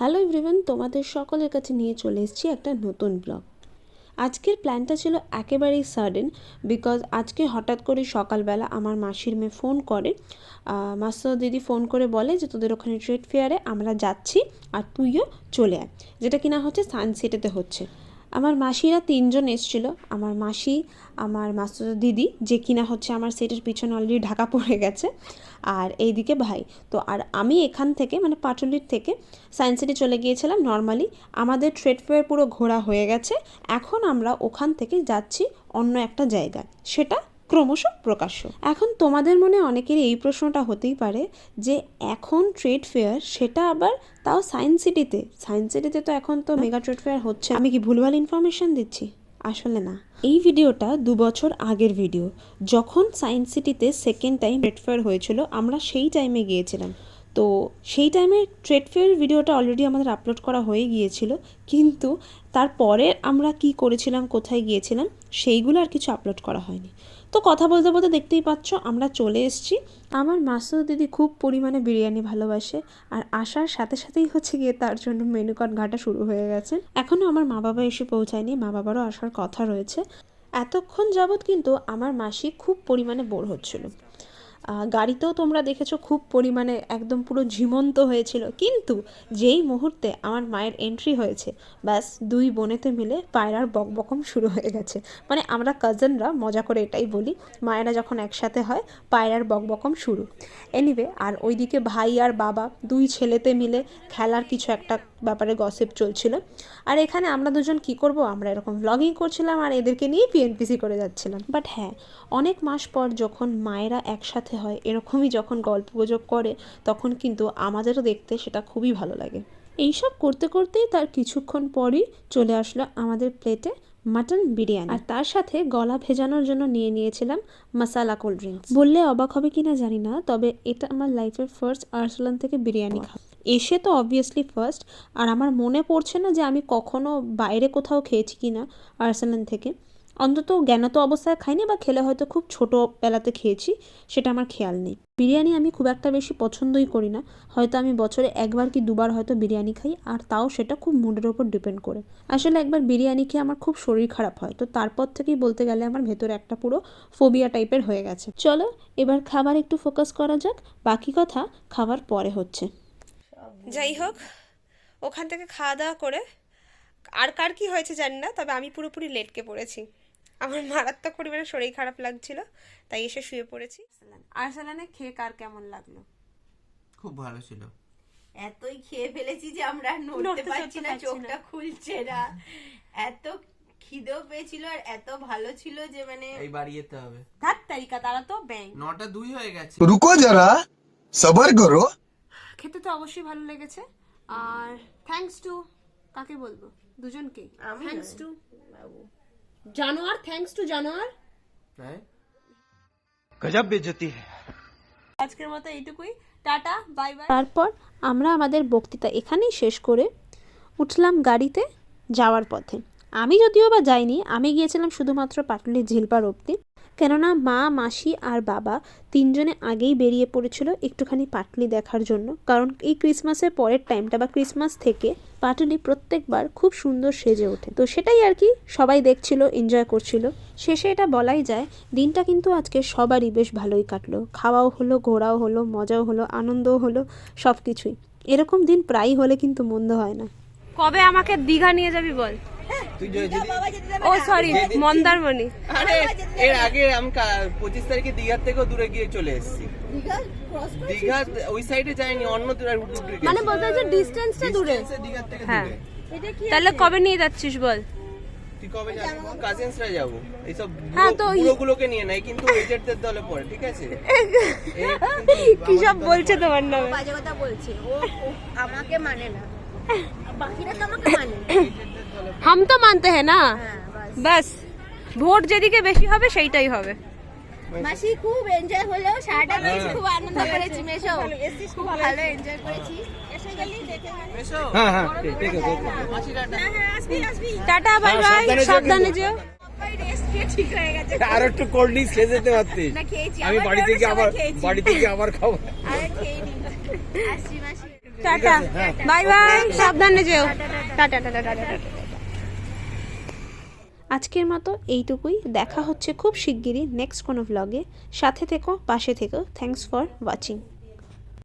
Hello everyone, তোমাদের সকলের কাছে নিয়ে চলে এসেছি একটা নতুন ব্লগ। আজকের প্ল্যানটা ছিল একেবারেই সাডেন, বিকজ আজকে হঠাৎ করে সকালবেলা আমার মাসির মেয়ে ফোন করে। মাসো দিদি ফোন করে বলে যে তোদের ওখানে ট্রেড ফেয়ারে আমরা যাচ্ছি আর তুইও চলে আয়, যেটা কিনা হচ্ছে সানসিটিতে হচ্ছে। আমার মাসিরা 3 জন এসেছিলো, আমার মাসি, আমার মাসো দিদি যে কিনা হচ্ছে আমার সেটের পিছনে অলরেডি ঢাকা পড়ে গেছে, আর এইদিকে ভাই। তো আর আমি এখান থেকে মানে পাটুলির থেকে সায়েন্স সিটি চলে গিয়েছিলাম নর্মালি। আমাদের ট্রেড ফেয়ার পুরো ঘোরা হয়ে গেছে, এখন আমরা ওখান থেকে যাচ্ছি অন্য একটা জায়গায়, সেটা ক্রমশ প্রকাশ্য। এখন তোমাদের মনে অনেকেরই এই প্রশ্নটা হতেই পারে যে এখন ট্রেড ফেয়ার, সেটা আবার তাও সায়েন্স সিটিতে। সায়েন্স সিটিতে তো এখন তো মেগা ট্রেড ফেয়ার হচ্ছে, আমি কি ভুলভাল ইনফরমেশন দিচ্ছি? আসলে না, এই ভিডিওটা 2 বছর আগের ভিডিও, যখন সায়েন্স সিটিতে সেকেন্ড টাইম ট্রেড ফেয়ার হয়েছিল, আমরা সেই টাইমে গিয়েছিলাম। তো সেই টাইমে ট্রেড ফেয়ার ভিডিওটা অলরেডি আমাদের আপলোড করা হয়ে গিয়েছিল, কিন্তু তারপরে আমরা কি করেছিলাম, কোথায় গিয়েছিলাম, সেইগুলো আর কিছু আপলোড করা হয়নি। তো কথা বলতে বলতে দেখতেই পাচ্ছ আমরা চলে এসেছি। আমার মাসুদ দিদি খুব পরিমাণে বিরিয়ানি ভালোবাসে, আর আসার সাথে সাথেই হচ্ছে গিয়ে তার জন্য মেনু কার্ড ঘাটা শুরু হয়ে গেছে। এখনও আমার মা বাবা এসে পৌঁছায়নি, মা বাবারও আসার কথা রয়েছে। এতক্ষণ যাবৎ কিন্তু আমার মাসি খুব পরিমাণে বোর হচ্ছিল। গাড়িতেও তোমরা দেখেছো খুব পরিমাণে একদম পুরো ঝিমন্ত হয়েছিল, কিন্তু যেই মুহূর্তে আমার মায়ের এন্ট্রি হয়েছে, ব্যাস 2 বোনেতে মিলে পায়রার বকবকম শুরু হয়ে গেছে। মানে আমরা কাজিনরা মজা করে এটাই বলি, মায়েরা যখন একসাথে হয় পায়রার বকবকম শুরু। এনিওয়ে, আর ওইদিকে ভাই আর বাবা 2 ছেলেতে মিলে খেলার কিছু একটা ব্যাপারে গসিপ চলছিল। আর এখানে আমরা দুজন কি করব, আমরা এরকম ব্লগিং করছিলাম আর এদেরকে নিয়ে পিএনপিসি করে যাচ্ছিলাম। বাট হ্যাঁ, অনেক মাস পর যখন মায়েরা একসাথে হয়, এরকমই যখন গল্প গুজব করে, তখন কিন্তু আমাদেরও দেখতে সেটা খুবই ভালো লাগে। এইসব করতে করতেই তার কিছুক্ষণ পরই চলে আসলো আমাদের প্লেটে মাটন বিরিয়ানি, আর তার সাথে গলা ভেজানোর জন্য নিয়ে নিয়েছিলাম মশালা কোল্ড ড্রিঙ্কস। বললে অবাক হবে কিনা জানি না, তবে এটা আমার লাইফের ফার্স্ট আর্সেলান থেকে বিরিয়ানি খাওয়া। এসে তো অবভিয়াসলি ফার্স্ট, আর আমার মনে পড়ছে না যে আমি কখনো বাইরে কোথাও খেয়েছি কিনা আর্সেলান থেকে। অন্তত জ্ঞানত অবস্থায় খাইনি, বা খেলে হয়তো খুব ছোটোবেলাতে খেয়েছি, সেটা আমার খেয়াল নেই। বিরিয়ানি আমি খুব একটা বেশি পছন্দই করি না, হয়তো আমি বছরে 1বার কি 2বার হয়তো বিরিয়ানি খাই, আর তাও সেটা খুব মুডের ওপর ডিপেন্ড করে। আসলে একবার বিরিয়ানি খেয়ে আমার খুব শরীর খারাপ হয়, তো তারপর থেকেই বলতে গেলে আমার ভেতরে একটা পুরো ফোবিয়া টাইপের হয়ে গেছে। চলো এবার খাবার একটু ফোকাস করা যাক, বাকি কথা খাবার পরে হচ্ছে। যাই হোক, ওখান থেকে খাওয়া দাওয়া করে আর কার কি হয়েছে জানি না, তবে আমি পুরোপুরি লেটকে পড়েছি। আমার মারাত্মক পরিমাণে শরীর খারাপ লাগছিল, তাই এসে শুয়ে পড়েছি। আর্সেলানে খেয়ে কার কেমন লাগলো? খুব ভালো ছিল। এতই খেয়ে ফেলেছি যে আমরা নড়তে পারছি না, চোখটা খুলছে না, এত খিদেও পেয়েছিল আর এত ভালো ছিল যে মানে এই বাড়ি যেতে হবে। ধাত তারিকা, তারা তো ব্যাং 9টা 2 হয়ে গেছে। রুকো যারা, সবার করো। খেতে তো অবশ্যই ভালো লেগেছে, আর থ্যাঙ্কস টু, কাকে বলবো, দুজনকে থ্যাঙ্কস টু জানোয়ার, থ্যাঙ্কস টু জানোয়ার। হ্যাঁ, গজব বেইজ্জতি है। আজকের মতো এইটুকুই, টাটা বাই বাই। তারপর আমরা আমাদের বক্তৃতা এখানেই শেষ করে উঠলাম গাড়িতে যাওয়ার পথে। আমি যদিও বা যাইনি, আমি গিয়েছিলাম শুধুমাত্র পাটুলির ঝিলপাড় অবধি, কেননা মা, মাসি আর বাবা 3 জনে আগেই বেরিয়ে পড়েছিল একটুখানি পাটুলি দেখার জন্য। কারণ এই ক্রিসমাসের পরের টাইমটা বা ক্রিসমাস থেকে পাটুলি প্রত্যেকবার খুব সুন্দর সেজে ওঠে, তো সেটাই আর কি সবাই দেখছিল, এনজয় করছিল। শেষে এটা বলাই যায়, দিনটা কিন্তু আজকে সবারই বেশ ভালোই কাটলো। খাওয়াও হলো, ঘোরাও হলো, মজাও হলো, আনন্দও হলো, সব কিছুই। এরকম দিন প্রায়ই হলে কিন্তু মন্দ হয় না। কবে আমাকে দীঘা নিয়ে যাবি বল? তুই যদি ও সরি, মন্দারমণি। আরে এর আগে আমি 25 তারিখে দীঘার থেকেও দূরে গিয়ে চলে এসেছি। দীঘা ওই সাইডে যাইনি, অন্য রুট গেছি। মানে বলতে হচ্ছে ডিসটেন্সটা দূরে। দীঘার থেকে হ্যাঁ, দূরে। তাহলে কবে নিয়ে যাচ্ছিস বল? তুই কবে যাবি? কাজিনসরা যাবো, এইসব হ্যাঁ, তো বুড়োগুলোকে নিয়ে নাই, কিন্তু এজেন্টদের দলে পড়ে, ঠিক আছে? কি সব বলছে তোমার নামে? বাজে কথা বলছে ও, আমাকে মানে না, বাকিরা তো আমাকে মানে। হাম তো মানতে হ্যাঁ না, হ্যাঁ বাস ভোট যেদিকে বেশি হবে সেইটাই হবে। মাসি খুব এনজয় হলো, সারাটা বেশ খুব আনন্দ করেছি। মেশো খুব ভালো এনজয় করেছি। এসে গেলি দেখে এসো। হ্যাঁ হ্যাঁ, ঠিক আছে। মাসি টাটা। আসবি আসবি, টাটা বাই বাই, সাবধানে যেও। সবাই রেস্ট খেয়ে ঠিক হয়ে গেছে। আর একটু কোল্ড ড্রিঙ্কস খেয়ে যেতে পারতিস। না খেয়েছি, আমি আমার বাড়ি থেকে সবাই আবার খেয়েছি। বাড়ি থেকে আবার খাবো। আরে খেয়ে নি, আসছি মাসি। টাটা, বাই বাই, সাবধানে যেও, টাটা টাটা টাটা টাটা। আজকের মতো এইটুকুই, দেখা হচ্ছে খুব শিগগিরই নেক্সট কোনো ভ্লগে। সাথে থেকো, পাশে থেকো। Thanks for watching.